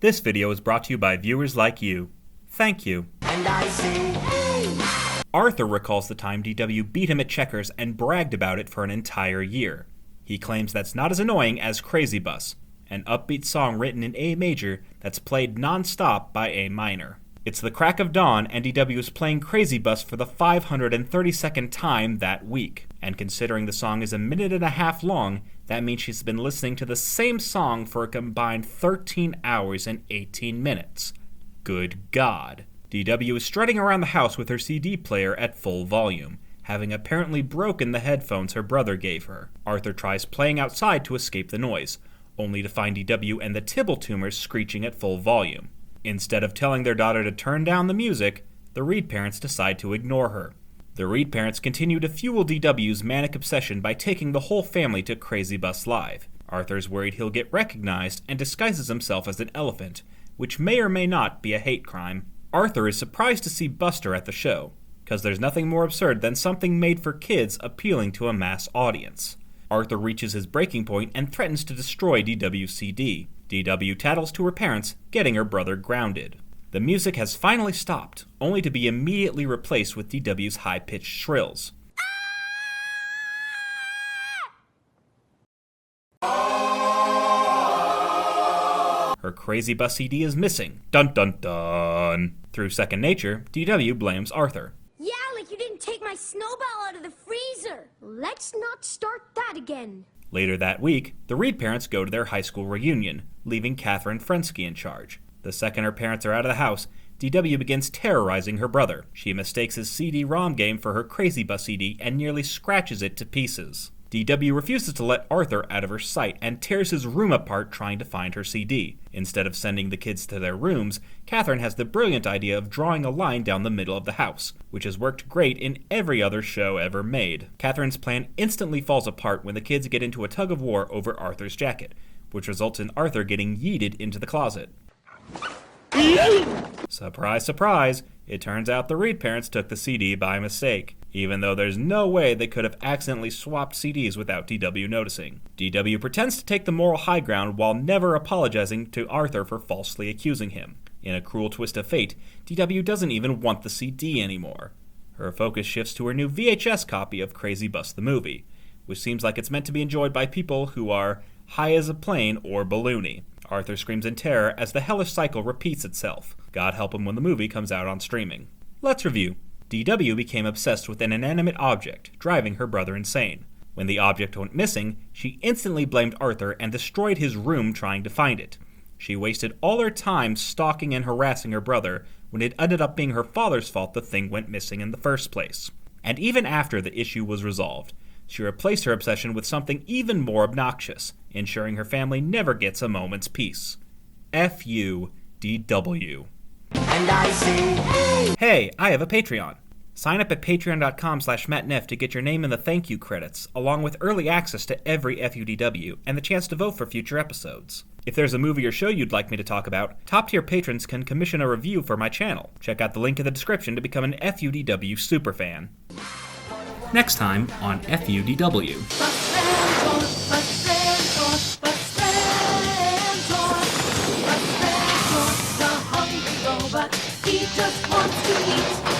This video is brought to you by viewers like you. Thank you. And I say, hey! Arthur recalls the time DW beat him at checkers and bragged about it for an entire year. He claims that's not as annoying as Crazy Bus, an upbeat song written in A major that's played non-stop by A minor. It's the crack of dawn and DW is playing Crazy Bus for the 532nd time that week. And considering the song is a minute and a half long, that means she's been listening to the same song for a combined 13 hours and 18 minutes. Good God. DW is strutting around the house with her CD player at full volume, having apparently broken the headphones her brother gave her. Arthur tries playing outside to escape the noise, only to find DW and the Tibble tumors screeching at full volume. Instead of telling their daughter to turn down the music, the Reed parents decide to ignore her. The Reed parents continue to fuel DW's manic obsession by taking the whole family to Crazy Bus Live. Arthur's worried he'll get recognized and disguises himself as an elephant, which may or may not be a hate crime. Arthur is surprised to see Buster at the show, because there's nothing more absurd than something made for kids appealing to a mass audience. Arthur reaches his breaking point and threatens to destroy DW's CD. DW tattles to her parents, getting her brother grounded. The music has finally stopped, only to be immediately replaced with DW's high-pitched shrills. Her Crazy Bus CD is missing. Dun dun dun! Through second nature, DW blames Arthur. Yeah, like you didn't take my snowball out of the freezer. Let's not start that again. Later that week, the Reed parents go to their high school reunion, leaving Catherine Frensky in charge. The second her parents are out of the house, DW begins terrorizing her brother. She mistakes his CD-ROM game for her Crazy Bus CD and nearly scratches it to pieces. DW refuses to let Arthur out of her sight and tears his room apart trying to find her CD. Instead of sending the kids to their rooms, Catherine has the brilliant idea of drawing a line down the middle of the house, which has worked great in every other show ever made. Catherine's plan instantly falls apart when the kids get into a tug-of-war over Arthur's jacket, which results in Arthur getting yeeted into the closet. Surprise, surprise, it turns out the Reed parents took the CD by mistake, even though there's no way they could have accidentally swapped CDs without DW noticing. DW pretends to take the moral high ground while never apologizing to Arthur for falsely accusing him. In a cruel twist of fate, DW doesn't even want the CD anymore. Her focus shifts to her new VHS copy of Crazy Bus the movie, which seems like it's meant to be enjoyed by people who are high as a plane or balloony. Arthur screams in terror as the hellish cycle repeats itself. God help him when the movie comes out on streaming. Let's review. DW became obsessed with an inanimate object, driving her brother insane. When the object went missing, she instantly blamed Arthur and destroyed his room trying to find it. She wasted all her time stalking and harassing her brother when it ended up being her father's fault the thing went missing in the first place. And even after the issue was resolved, she replaced her obsession with something even more obnoxious, ensuring her family never gets a moment's peace. F-U, D-W. And I say, hey! Hey, I have a Patreon. Sign up at patreon.com/mattneff to get your name in the thank you credits, along with early access to every FUDW and the chance to vote for future episodes. If there's a movie or show you'd like me to talk about, top-tier patrons can commission a review for my channel. Check out the link in the description to become an FUDW superfan. Next time on FUDW. He just wants to eat.